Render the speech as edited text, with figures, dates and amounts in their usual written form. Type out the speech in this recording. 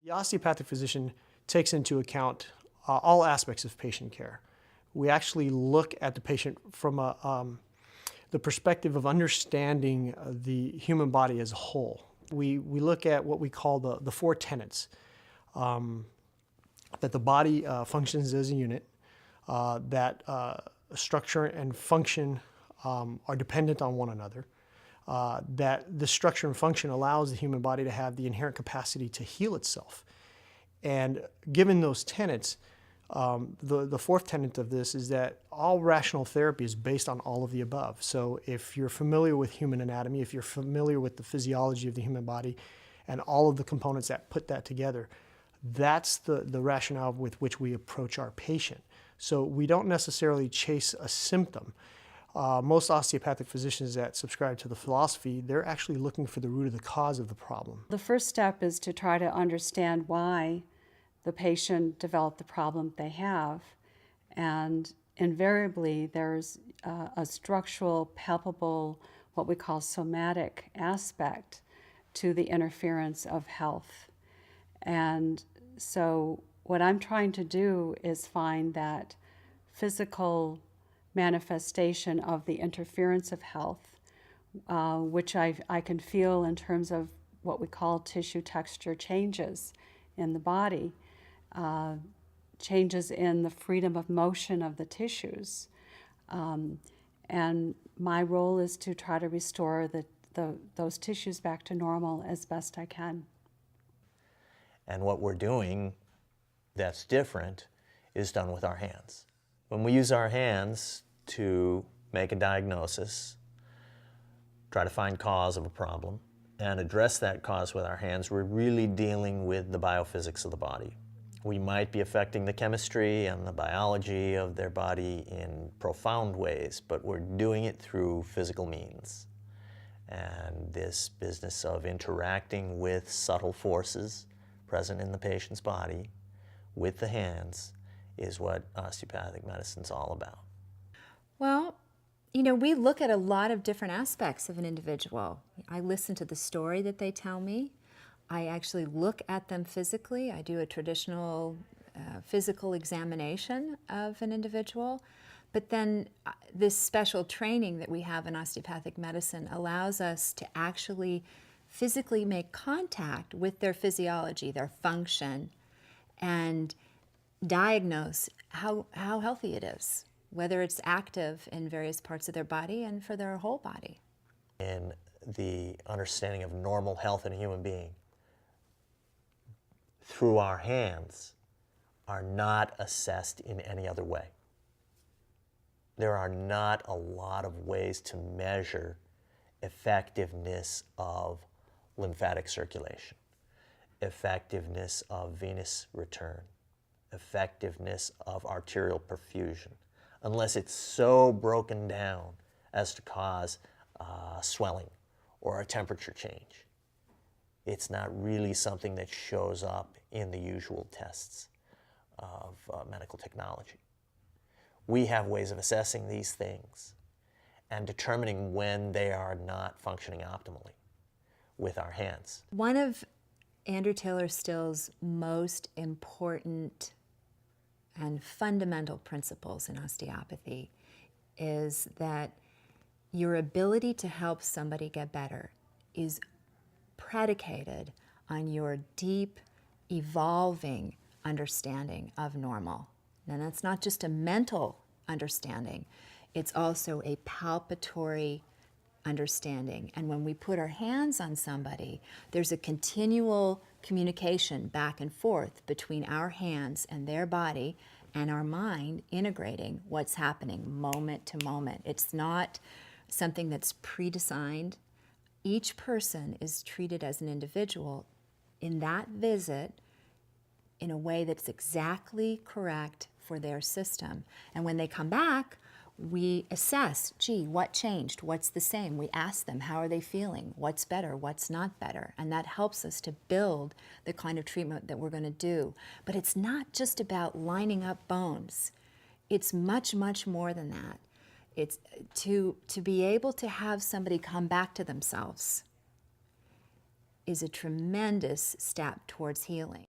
The osteopathic physician takes into account all aspects of patient care. We actually look at the patient from the perspective of understanding the human body as a whole. We look at what we call the four tenets, that the body functions as a unit, that structure and function are dependent on one another, that the structure and function allows the human body to have the inherent capacity to heal itself. And given those tenets, the fourth tenet of this is that all rational therapy is based on all of the above. So if you're familiar with human anatomy, if you're familiar with the physiology of the human body and all of the components that put that together, that's the rationale with which we approach our patient. So we don't necessarily chase a symptom. Most osteopathic physicians that subscribe to the philosophy, they're actually looking for the root of the cause of the problem. The first step is to try to understand why the patient developed the problem they have. And invariably, there's a structural, palpable, what we call somatic aspect to the interference of health. And so what I'm trying to do is find that physical manifestation of the interference of health, which I can feel in terms of what we call tissue texture changes in the body, changes in the freedom of motion of the tissues. And my role is to try to restore those tissues back to normal as best I can. And what we're doing that's different is done with our hands. When we use our hands to make a diagnosis, try to find cause of a problem, and address that cause with our hands, we're really dealing with the biophysics of the body. We might be affecting the chemistry and the biology of their body in profound ways, but we're doing it through physical means. And this business of interacting with subtle forces present in the patient's body with the hands is what osteopathic medicine's all about. Well, you know, we look at a lot of different aspects of an individual. I listen to the story that they tell me. I actually look at them physically. I do a traditional physical examination of an individual. But then this special training that we have in osteopathic medicine allows us to actually physically make contact with their physiology, their function, and diagnose how healthy it is, whether it's active in various parts of their body and for their whole body. In the understanding of normal health in a human being, through our hands, are not assessed in any other way. There are not a lot of ways to measure effectiveness of lymphatic circulation, effectiveness of venous return, effectiveness of arterial perfusion, unless it's so broken down as to cause swelling or a temperature change. It's not really something that shows up in the usual tests of medical technology. We have ways of assessing these things and determining when they are not functioning optimally with our hands. One of Andrew Taylor Still's most important and fundamental principles in osteopathy is that your ability to help somebody get better is predicated on your deep, evolving understanding of normal. And that's not just a mental understanding, it's also a palpatory understanding. And when we put our hands on somebody, there's a continual communication back and forth between our hands and their body and our mind integrating what's happening moment to moment. It's not something that's pre-designed. Each person is treated as an individual in that visit in a way that's exactly correct for their system. And when they come back, we assess, gee, what changed? What's the same? We ask them, how are they feeling? What's better? What's not better? And that helps us to build the kind of treatment that we're going to do. But it's not just about lining up bones. It's much, much more than that. It's to be able to have somebody come back to themselves is a tremendous step towards healing.